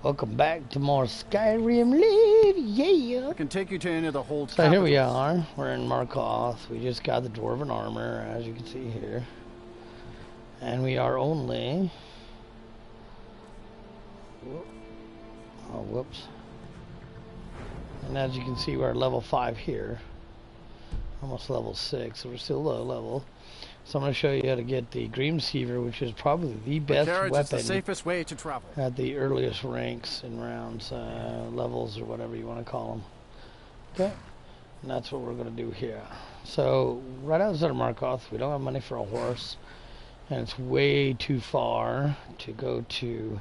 Welcome back to more Skyrim Live, yeah! I can take you to any of the hold So here we are, we're in Markoth. We just got the Dwarven armor, as you can see here. And we are only... Oh, whoops. And as you can see, we're at level 5 here. Almost level 6, so we're still low level. So I'm going to show you how to get the GRIMSEVER, which is probably the best weapon is the safest way to travel. At the earliest ranks in rounds, levels, or whatever you want to call them. Okay, and that's what we're going to do here. So right outside of Markoth, we don't have money for a horse, and it's way too far to go to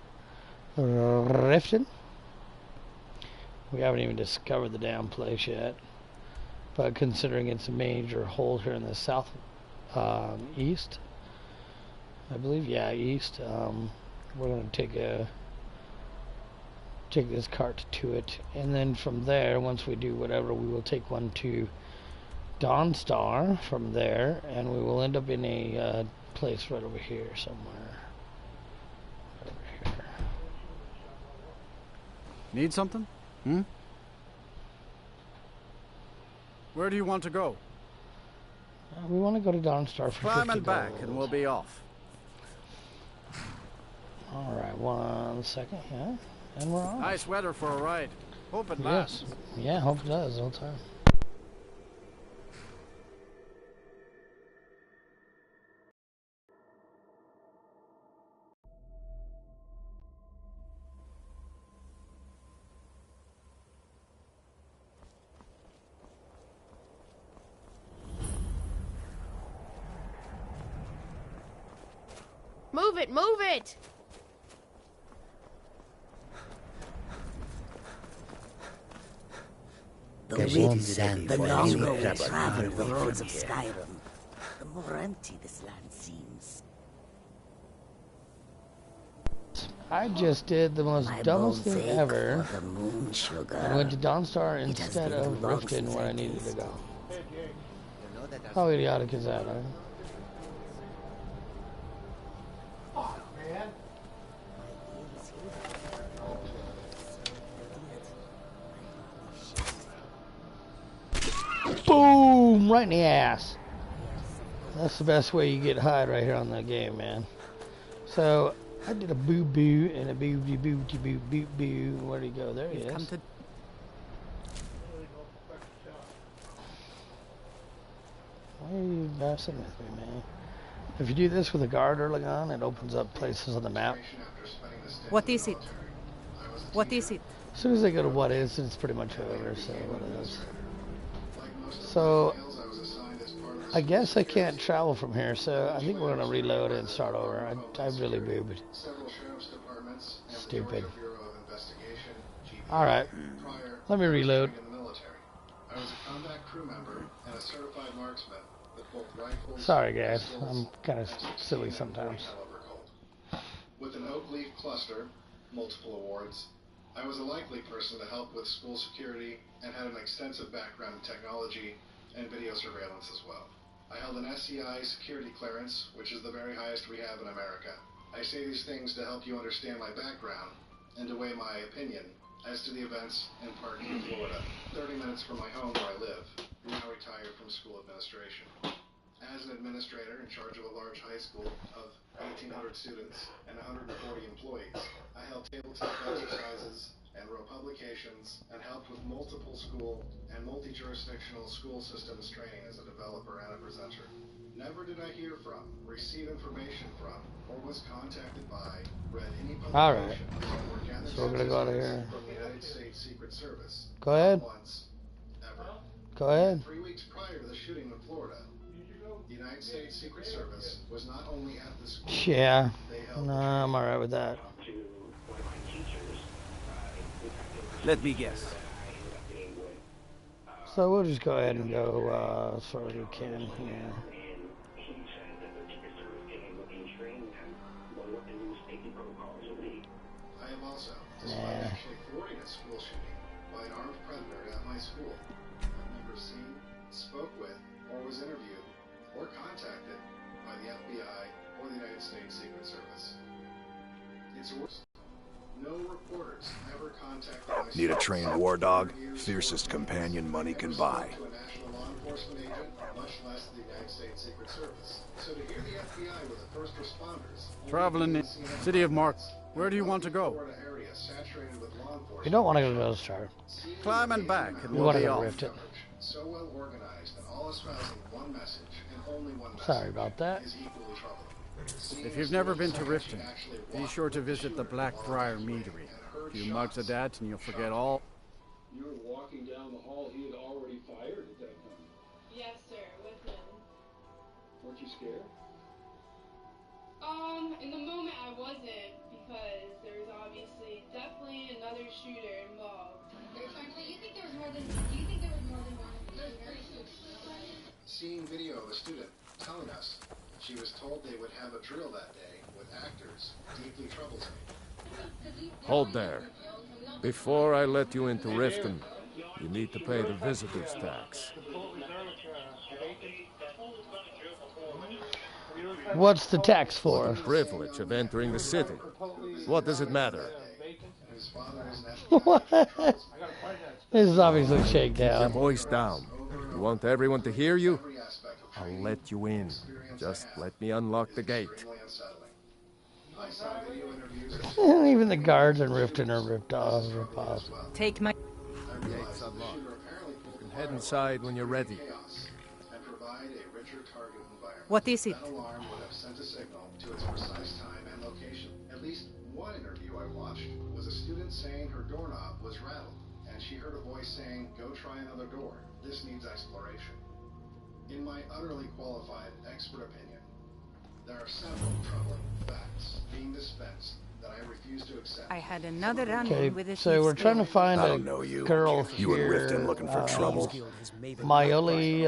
Riften. We haven't even discovered the damn place yet, but considering it's a major hold here in the south east, I believe, yeah, east, we're going to take this cart to it, and then from there, once we do whatever, we will take one to Dawnstar from there, and we will end up in a place right over here somewhere. Right over here. Need something? Hmm? Where do you want to go? We want to go to Dawnstar for 50 Climb and back, gold. and we'll be off. Alright, 1 second, yeah, and we're off. Nice weather for a ride. Hope it lasts. Yeah, hope it does all the time. Move it, move it! The longer we travel the roads of Skyrim, the more empty this land seems. I just did the most dumbest thing ever. The moon sugar. I went to Dawnstar instead of Riften where I needed to go. How idiotic is that, huh? Boom! Right in the ass. That's the best way you get high right here on the game, man. So, I did a boo-boo and a boo-boo-boo-boo-boo. Where'd he go? There he is. Why are you messing with me, man? If you do this with a guard early on, it opens up places on the map. What is it? What is it? As soon as they go to what is, it's pretty much over, so what is. So, I guess I can't travel from here, so I think we're going to reload it and start over. I really boobed. Stupid. Alright, let me reload. Sorry guys, I'm kind of silly sometimes. With an oak leaf cluster, multiple awards, I was a likely person to help with school security and had an extensive background in technology and video surveillance as well. I held an SCI security clearance, which is the very highest we have in America. I say these things to help you understand my background and to weigh my opinion as to the events in Parkview, Florida, 30 minutes from my home where I live, now retired from school administration. As an administrator in charge of a large high school of 1,800 students and 140 employees, I held tabletop exercises and wrote publications and helped with multiple school and multi-jurisdictional school systems training as a developer and a presenter. Never did I hear from, receive information from, or was contacted by, read any publication, or gathered So we're gonna go out of here. from the United States Secret Service. Go ahead. Once, ever. Go ahead. 3 weeks prior to the shooting in Florida, the United States Secret Service was not only at the school. Yeah. No, I'm alright with that. Let me guess. So we'll just go ahead and go as far as we can here. I have also, despite actually thwarting a school shooting by an armed predator at my school, I've never seen, spoke with, or was interviewed, or contacted by the FBI or the United States Secret Service. It's worse. No reporters contacted my Need a source. trained war dog? Fiercest companion money can buy. To a national law enforcement agent, much less the United States Secret Service. So to hear the FBI with the first responders, Traveling in City of Mark. Where do you want to go? Florida area saturated with law enforcement. You don't want to go to those stars. Climb and back, and You we'll want to be go off. rift it. So well organized and all espousing one message and only one message. Sorry about that. Is equally troubling. If you've never been to Riften, be sure to visit the Blackbriar Meadery. A few mugs of that, and you'll forget all. You were walking down the hall, he had already fired at that time. Yes, sir, with him. Weren't you scared? In the moment I wasn't, because there was obviously definitely another shooter involved. Do you think there was more than one shooter? Seeing video of a student telling us she was told they would have a drill that day with actors deeply troubles me. Hold there. Before I let you into Riften, you need to pay the visitor's tax. What's the tax for? The privilege of entering the city. What does it matter? Whose father is an What? This is obviously Your shakedown. voice down. You want everyone to hear you? every aspect of I'll training, let you in. Just let me unlock the gate. extremely unsettling. I saw video interviews of Even the guards in Riften are ripped off. Take my... Gate's unlocked. You can head inside when you're ready. chaos and provide a richer target environment. What is it? That alarm would have sent a signal to its precise time and location. At least one interview I watched was a student saying her doorknob was rattled, and she heard a voice saying, "Go try another door. This needs exploration." In my utterly qualified expert opinion, there are several troubling facts being dispensed that I refuse to accept. I had another run-in Okay, with a so we're trying to find I a don't know you. girl You and here. Riften looking for trouble? Maioli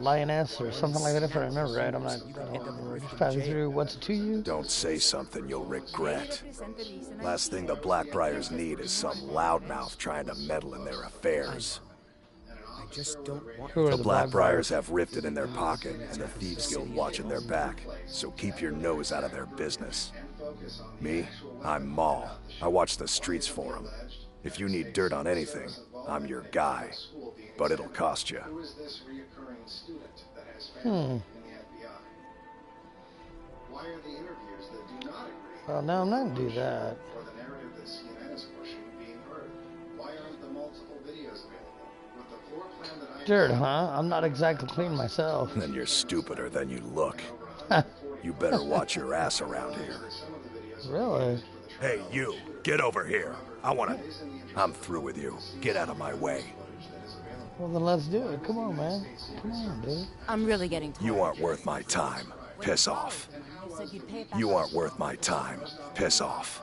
Lioness or something like that, if I remember right. I'm not just passing through. What's it to you? Don't say something you'll regret. Last thing the Blackbriars need is some loudmouth trying to meddle in their affairs. I just don't want Who are The the Blackbriars have Riften in their pocket and the Thieves Guild watching their back, so keep your nose out of their business. Me? I'm Maul. I watch the streets for them. If you need dirt on anything, I'm your guy. But it'll cost you. Who is this reoccurring student that has family in the FBI? Why are the interviews that do not agree Well, no, I'm not going to do that. or the narrative that CNN is pushing being heard? Why aren't the multiple videos available? With the floor plan that I Dirt, huh? I'm not exactly clean myself. Then you're stupider than you look. You better watch your ass around here. Really? Hey, you, get over here. I'm through with you. Get out of my way. Well, then let's do it. Come on, man. Come on, dude. I'm really getting tired. You aren't worth my time. Piss off. You said you'd pay it back. You aren't worth my time. Piss off.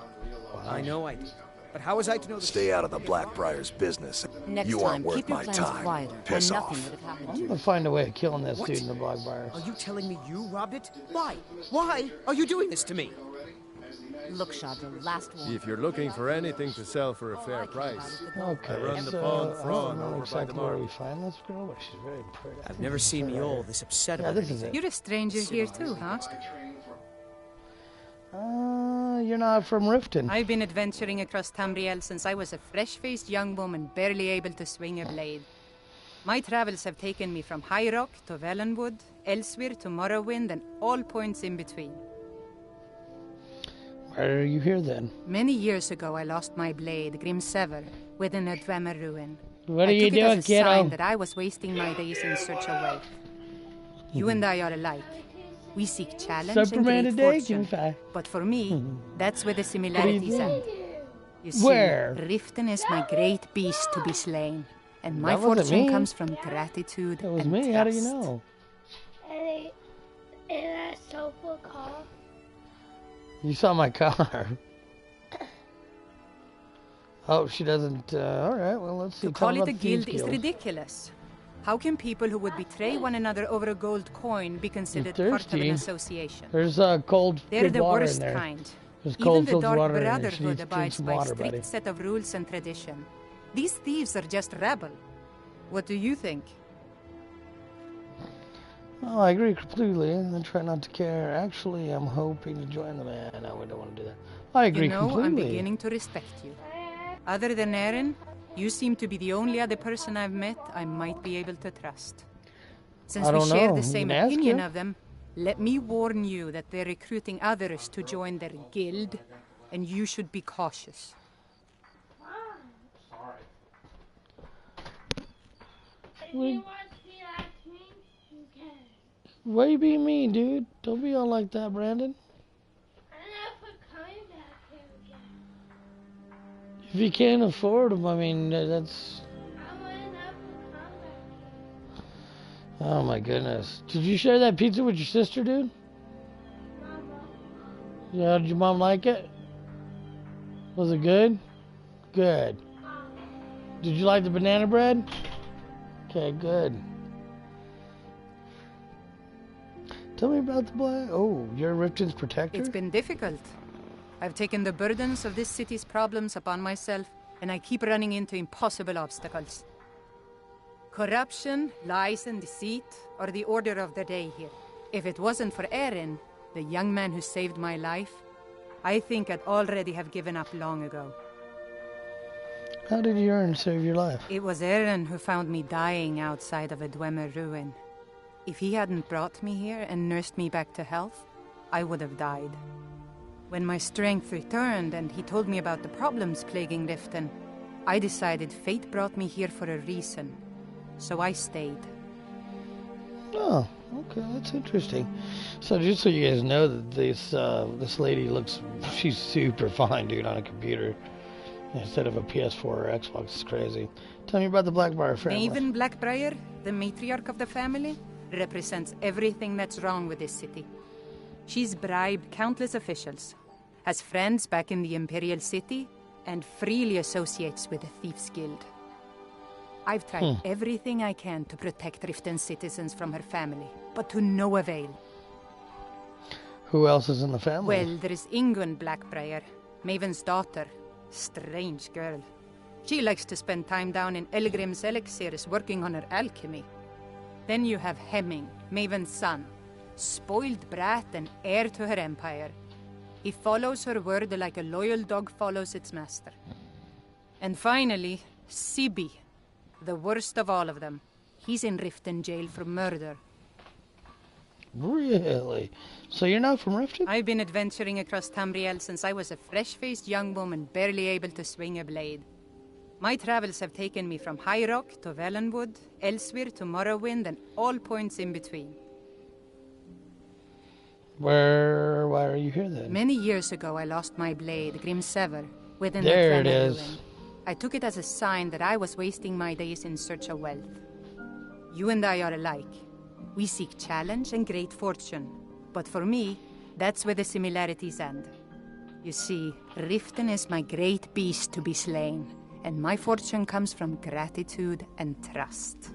I know I did. But how was I to know the Stay out of the Blackbriar's business. Next You time, aren't worth keep your my plans time. quieter, Piss and off. nothing would have happened I'm to you. going to find a way of killing this dude in the Blackbriars. Are you telling me you robbed it? Why? Why are you doing this to me? Look, Shah, the last one. If you're looking for anything to sell for a fair price, Okay, I run the so pawn I fraud don't know over by the exactly where we market. find this girl, but she's very pretty. I I've think never this is seen her me right all here. this upset Yeah, about this is anything. it. You're a stranger here too, huh? You're not from Riften. I've been adventuring across Tamriel since I was a fresh-faced young woman barely able to swing a blade. My travels have taken me from High Rock to Valenwood, elsewhere to Morrowind, and all points in between. Why are you here then? Many years ago, I lost my blade, GRIMSEVER, within a Dwemer ruin. What are I you took it doing, as a sign kiddo? that I was wasting my days in search of wealth. You and I are alike. We seek challenge Superman and today, great can fortune. I? But for me, that's where the similarities doing? end. You see, Where? Riften is my great beast to be slain, and my That wasn't fortune me. comes from gratitude It was and me. trust. How do you know? And that sofa car. You saw my car. Oh, she doesn't. All right. Well, let's see. To Tell call it about a the Thieves guild is ridiculous. How can people who would betray one another over a gold coin be considered part of thirsty. an association? There's cold They're good the water worst in there. kind. There's Even cold the filled Dark water in there. She needs Brotherhood to drink abides some by a water, strict buddy. set of rules and tradition. These thieves are just rabble. What do you think? Oh, I agree completely. I try not to care. Actually, I'm hoping to join the man. No, we don't want to do that. I agree You know, completely. I'm beginning to respect you. Other than Aaron, you seem to be the only other person I've met I might be able to trust. Since I we don't share know. the You same can ask opinion her. of them, let me warn you that they're recruiting others to join their guild, and you should be cautious. Why you being mean, dude? Don't be all like that, Brandon. If you can't afford them, I mean, that's... Oh my goodness. Did you share that pizza with your sister, dude? Yeah, did your mom like it? Was it good? Good. Did you like the banana bread? Okay, good. Tell me about the black... Oh, you're Riften's protector? It's been difficult. I've taken the burdens of this city's problems upon myself, and I keep running into impossible obstacles. Corruption, lies, and deceit are the order of the day here. If it wasn't for Aaron, the young man who saved my life, I think I'd already have given up long ago. How did you earn to save your life? It was Aaron who found me dying outside of a Dwemer ruin. If he hadn't brought me here and nursed me back to health, I would have died. When my strength returned and he told me about the problems plaguing Riften, I decided fate brought me here for a reason. So I stayed. Oh, okay, that's interesting. So just so you guys know, that this lady looks, she's super fine, dude, on a computer instead of a PS4 or Xbox. It's crazy. Tell me about the Blackbriar family. Maven Blackbriar, the matriarch of the family, represents everything that's wrong with this city. She's bribed countless officials, has friends back in the Imperial City, and freely associates with the Thieves Guild. I've tried everything I can to protect Riften's citizens from her family, but to no avail. Who else is in the family? Well, there is Ingun Blackbriar, Maven's daughter. Strange girl. She likes to spend time down in Elgrim's elixirs working on her alchemy. Then you have Hemming, Maven's son, spoiled brat and heir to her empire. He follows her word like a loyal dog follows its master. And finally, Sibi, the worst of all of them. He's in Riften jail for murder. Really? So you're not from Riften? I've been adventuring across Tamriel since I was a fresh-faced young woman barely able to swing a blade. My travels have taken me from High Rock to Valenwood, Elsewhere to Morrowind, and all points in between. Why are you here then? Many years ago, I lost my blade, GRIMSEVER, within There the it Dwemer is. ruin. I took it as a sign that I was wasting my days in search of wealth. You and I are alike. We seek challenge and great fortune. But for me, that's where the similarities end. You see, Riften is my great beast to be slain, and my fortune comes from gratitude and trust.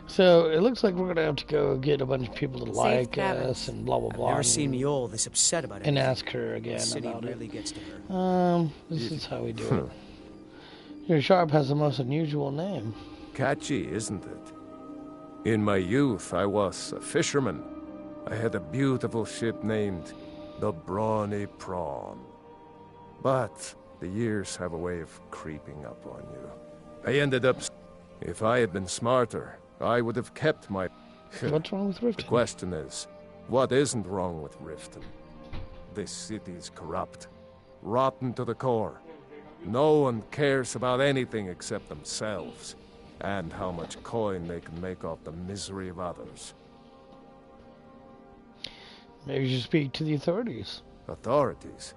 So it looks like we're gonna have to go get a bunch of people to like travels. us and blah blah blah. I've never seen Mjol this upset about it. and ask her again The city about really it. gets to her. This is how we do it. Your Sharp has the most unusual name. Catchy, isn't it? In my youth, I was a fisherman. I had a beautiful ship named the Brawny Prawn. But the years have a way of creeping up on you. I ended up... If I had been smarter, I would have kept my... What's wrong with Riften? The question is, what isn't wrong with Riften? This city's corrupt, rotten to the core. No one cares about anything except themselves, and how much coin they can make off the misery of others. Maybe you should speak to the authorities. Authorities?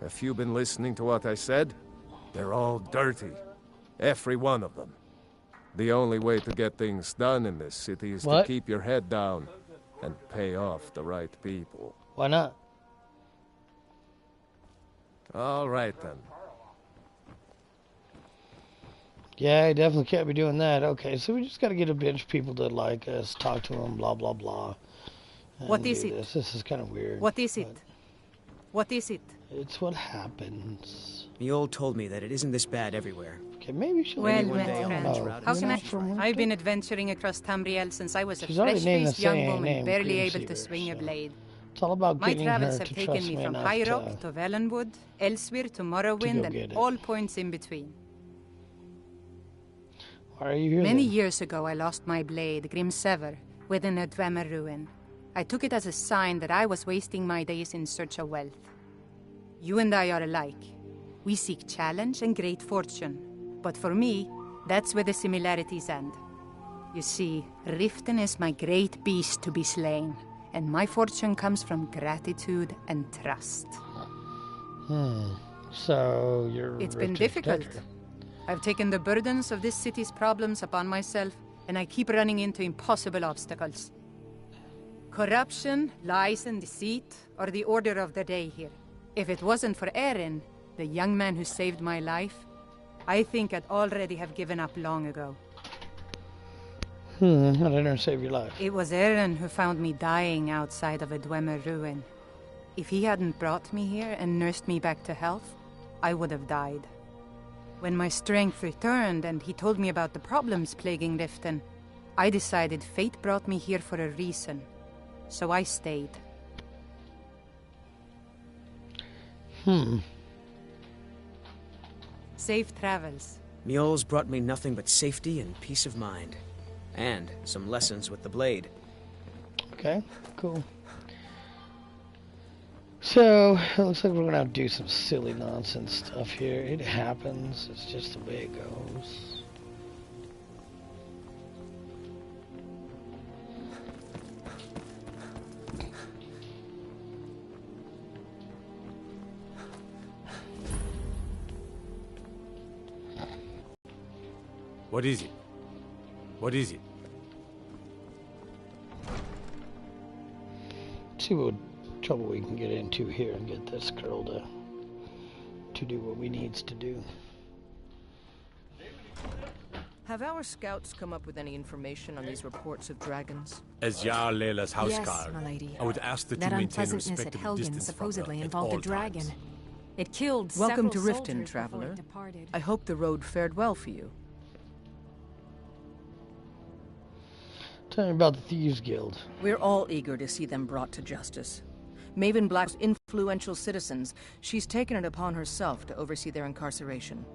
Have you been listening to what I said? They're all dirty. Every one of them. The only way to get things done in this city is What? to keep your head down and pay off the right people. Why not? All right, then. Yeah, I definitely can't be doing that. Okay, so we just got to get a bunch of people to like us, talk to them, blah, blah, blah. What and is do it? This is kind of weird. What is it? What is it? It's what happens. Mjol told me that it isn't this bad everywhere. Okay, maybe she'll... Well, one well, day I'll friend. venture out How into can I... the bush. I've been adventuring across Tamriel since I was a She's already named the fresh-faced young same woman name, barely able to GRIMSEVER, swing a so- blade. It's all about My getting her travels have to taken trust me me from enough High Rock to to Valenwood, Elsewhere to Morrowind, get and it. all points in between. Why are you here Many then? years ago, I lost my blade, GRIMSEVER, within a Dwemer ruin. I took it as a sign that I was wasting my days in search of wealth. You and I are alike. We seek challenge and great fortune. But for me, that's where the similarities end. You see, Riften is my great beast to be slain, and my fortune comes from gratitude and trust. So you're It's been Riften's difficult. protector. I've taken the burdens of this city's problems upon myself, and I keep running into impossible obstacles. Corruption, lies and deceit are the order of the day here. If it wasn't for Erin, the young man who saved my life, I think I'd already have given up long ago. I didn't save your life. It was Erin who found me dying outside of a Dwemer ruin. If he hadn't brought me here and nursed me back to health, I would have died. When my strength returned and he told me about the problems plaguing Riften, I decided fate brought me here for a reason. So I stayed. Safe travels. Mule's brought me nothing but safety and peace of mind. And some lessons with the blade. Okay, cool. So, it looks like we're gonna have to do some silly nonsense stuff here. It happens, it's just the way it goes. What is it? What is it? See what trouble we can get into here and get this girl to do what we needs to do. Have our scouts come up with any information on these reports of dragons? As Jarl Leila's Yes, housecarl, my lady. I would ask that That you maintain a unpleasantness at respectable Helgen distance from her supposedly at involved all a dragon. times. It killed Welcome to several Riften, soldiers before traveler. it departed. I hope the road fared well for you. Tell me about the Thieves Guild. We're all eager to see them brought to justice. Maven Black's influential citizens, she's taken it upon herself to oversee their incarceration.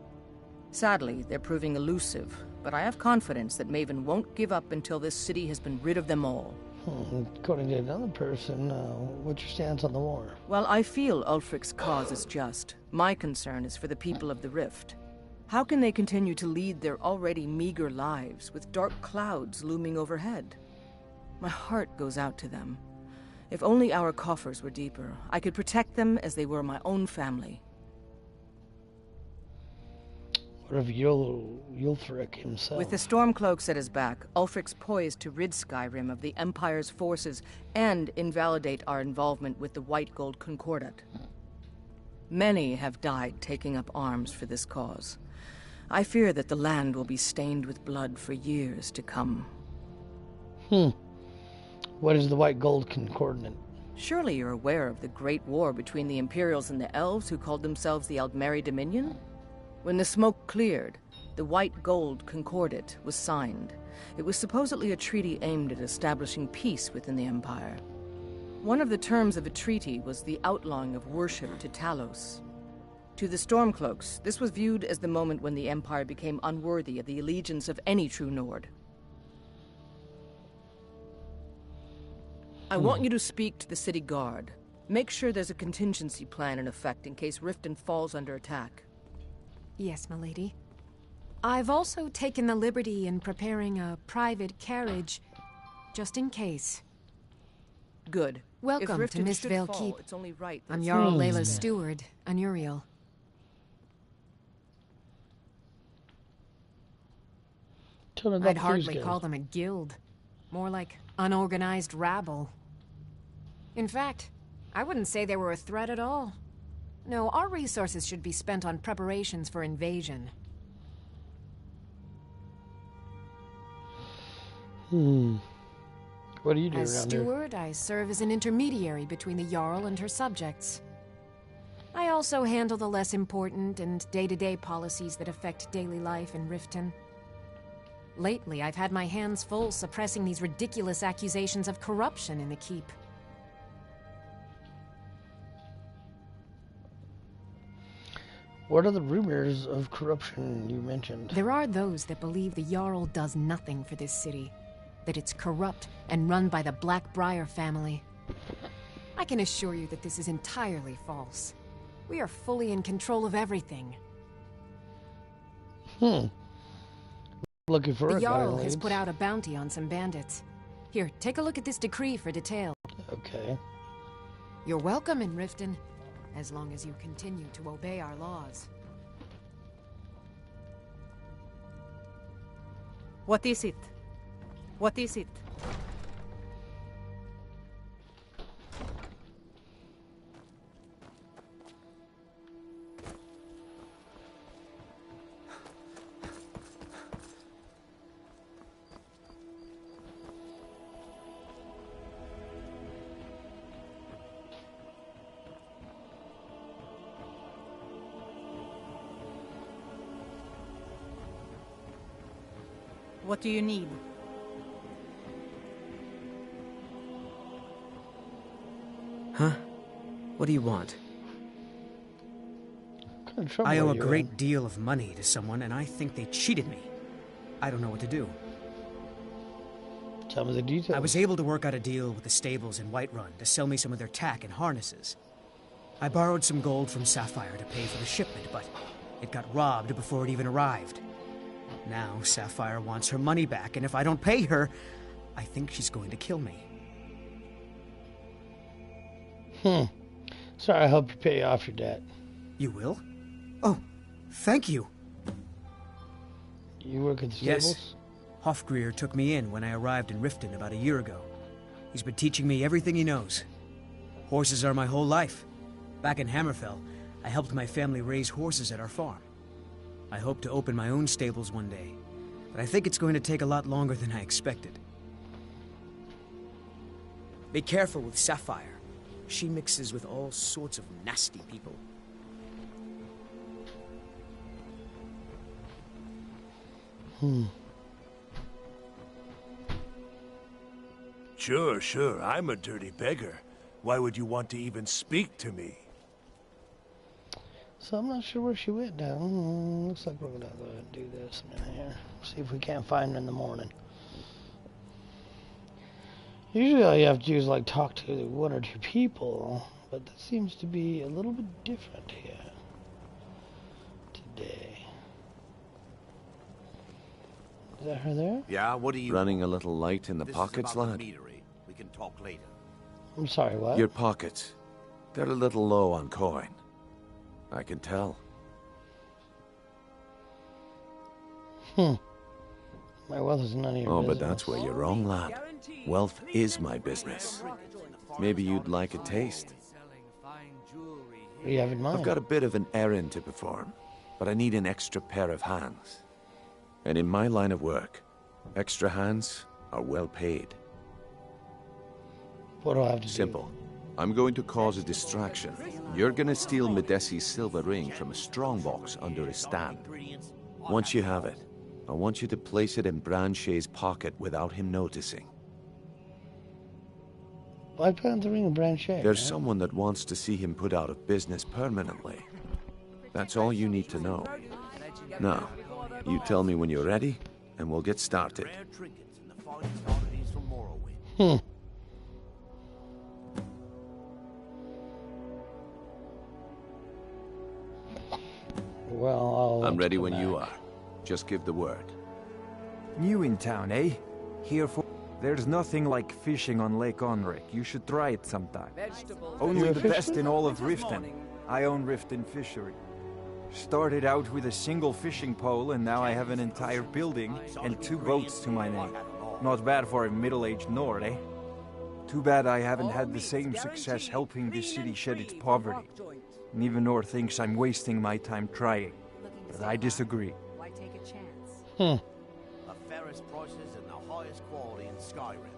Sadly, they're proving elusive, but I have confidence that Maven won't give up until this city has been rid of them all. According to another person, what's your stance on the war? While I feel Ulfric's cause is just, my concern is for the people of the Rift. How can they continue to lead their already meager lives with dark clouds looming overhead? My heart goes out to them. If only our coffers were deeper, I could protect them as they were my own family. What of Ulfric himself? With the Stormcloaks at his back, Ulfric's poised to rid Skyrim of the Empire's forces and invalidate our involvement with the White Gold Concordat. Many have died taking up arms for this cause. I fear that the land will be stained with blood for years to come. What is the White Gold Concordat? Surely you're aware of the Great War between the Imperials and the Elves who called themselves the Aldmeri Dominion? When the smoke cleared, the White Gold Concordat was signed. It was supposedly a treaty aimed at establishing peace within the Empire. One of the terms of the treaty was the outlawing of worship to Talos. To the Stormcloaks, this was viewed as the moment when the Empire became unworthy of the allegiance of any true Nord. I want you to speak to the city guard. Make sure there's a contingency plan in effect in case Riften falls under attack. Yes, my lady. I've also taken the liberty in preparing a private carriage, just in case. Good. Welcome if to Riften Mistvale should fall, Keep. it's only right that I'm it's Jarl not Leila's spent. steward, Anuriel. Tell me about I'd the Thieves hardly Guild. call them a guild. More like unorganized rabble. In fact, I wouldn't say they were a threat at all. No, our resources should be spent on preparations for invasion. What do you do As around here? steward, I serve as an intermediary between the Jarl and her subjects. I also handle the less important and day-to-day policies that affect daily life in Riften. Lately, I've had my hands full suppressing these ridiculous accusations of corruption in the keep. What are the rumors of corruption you mentioned? There are those that believe the Jarl does nothing for this city, that it's corrupt and run by the Blackbriar family. I can assure you that this is entirely false. We are fully in control of everything. Looking for the it, Jarl has put out a bounty on some bandits. Here, take a look at this decree for detail. Okay. You're welcome in Riften, as long as you continue to obey our laws. What is it? What is it? What do you need? Huh? What do you want? I owe a great deal of money to someone, and I think they cheated me. I don't know what to do. Tell me the details. I was able to work out a deal with the stables in Whiterun to sell me some of their tack and harnesses. I borrowed some gold from Sapphire to pay for the shipment, but it got robbed before it even arrived. Now Sapphire wants her money back, and if I don't pay her, I think she's going to kill me. Sorry, I hope you pay off your debt. You will? Oh, thank you. You work at the stables? Yes. Hofgrir took me in when I arrived in Riften about a year ago. He's been teaching me everything he knows. Horses are my whole life. Back in Hammerfell, I helped my family raise horses at our farm. I hope to open my own stables one day, but I think it's going to take a lot longer than I expected. Be careful with Sapphire. She mixes with all sorts of nasty people. Sure, I'm a dirty beggar. Why would you want to even speak to me? So I'm not sure where she went now. Looks like we're gonna go ahead and do this in here. See if we can't find her in the morning. Usually all you have to do is like talk to one or two people, but that seems to be a little bit different here today. Is that her there? Yeah, what are you... Running a little light in the This pockets, is about lad? the meadery. We can talk later. I'm sorry, what? Your pockets. They're a little low on coin. I can tell. My wealth is none of your Oh, business. but that's where you're wrong, lad. Wealth is my business. Maybe you'd like a taste. What do you have in mind? I've got a bit of an errand to perform, but I need an extra pair of hands. And in my line of work, extra hands are well paid. What do I have to Simple. I'm going to cause a distraction. You're gonna steal Medesi's silver ring from a strongbox under a stand. Once you have it, I want you to place it in Branche's pocket without him noticing. Why plant the ring in Branchet? There's someone that wants to see him put out of business permanently. That's all you need to know. Now, you tell me when you're ready, and we'll get started. Well, I'm ready when you are. Just give the word. New in town, eh? Here for... There's nothing like fishing on Lake Onric. You should try it sometime. Only the best in all of Riften. I own Riften Fishery. Started out with a single fishing pole, and now I have an entire building and 2 boats to my name. Not bad for a middle-aged Nord, eh? Too bad I haven't had the same success helping this city shed its poverty. And even Nord thinks I'm wasting my time trying. But I disagree. Why take a chance? The fairest prices and the highest quality in Skyrim.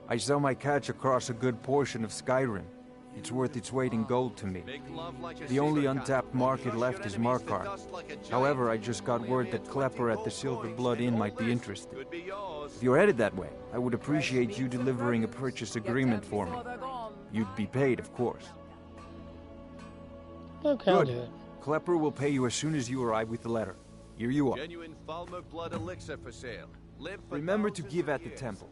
I sell my catch across a good portion of Skyrim. It's worth its weight in gold to me. The only untapped market left is Markarth. However, I just got word that Klepper at the Silver Blood Inn might be interested. If you're headed that way, I would appreciate you delivering a purchase agreement for me. You'd be paid, of course. Okay, I'll do it. Klepper will pay you as soon as you arrive with the letter. Here you are. Genuine Falmer blood elixir for sale. Remember to give at the temple.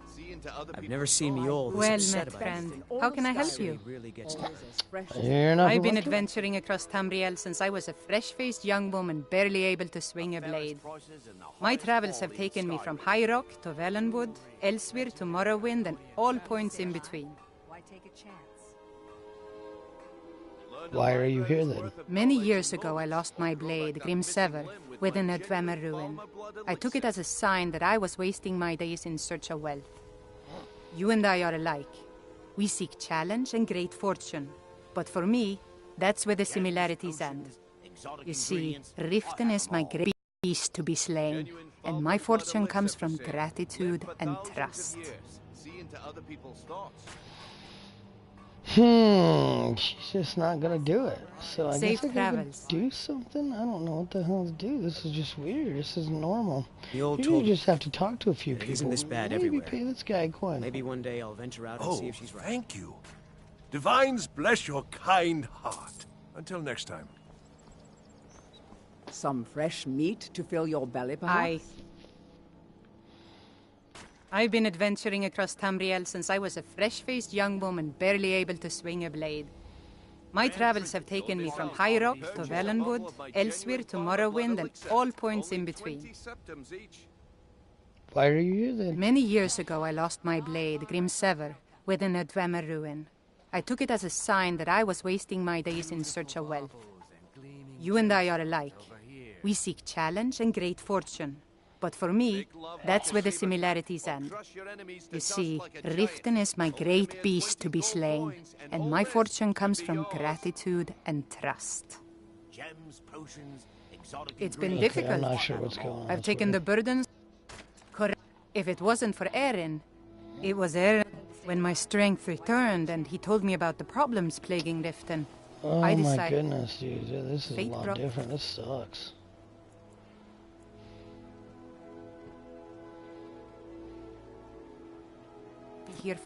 I've never seen me all Well this upset met, about friend. anything. How can I help you? Really gets I've been adventuring across Tamriel since I was a fresh-faced young woman barely able to swing a blade. My travels have taken me from High Rock to Valenwood, Elsewhere to Morrowind, and all points in between. Why take a chance? Why are you here then? Many years ago, I lost my blade, GRIMSEVER, within a Dwemer ruin. I took it as a sign that I was wasting my days in search of wealth. You and I are alike. We seek challenge and great fortune. But for me, that's where the similarities end. You see, Riften is my great beast to be slain, and my fortune comes from gratitude and trust. She's just not gonna do it. So I Safe guess I gotta travels. do something? I don't know what the hell to do. This is just weird. This isn't normal. The old You told just have to talk to a few it people. isn't this bad Maybe everywhere. pay this guy a coin. Maybe one day I'll venture out and see if she's right. Thank you. Divines bless your kind heart. Until next time. Some fresh meat to fill your belly, perhaps? I've been adventuring across Tamriel since I was a fresh-faced young woman barely able to swing a blade. My travels have taken me from High Rock to Valenwood, Elsewhere to Morrowind, and all points in between. Why are you here then? Many years ago, I lost my blade, GRIMSEVER, within a Dwemer ruin. I took it as a sign that I was wasting my days in search of wealth. You and I are alike. We seek challenge and great fortune. But for me, that's where the similarities end. You see, Riften is my great beast to be slain, and my fortune comes from gratitude and trust. It's been difficult. I'm not sure what's going on. I've taken the burdens. If it wasn't for Erin, it was Erin when my strength returned and he told me about the problems plaguing Riften. Oh I my decided goodness, dude. Yeah, this is a Fate lot brought- different. This sucks. here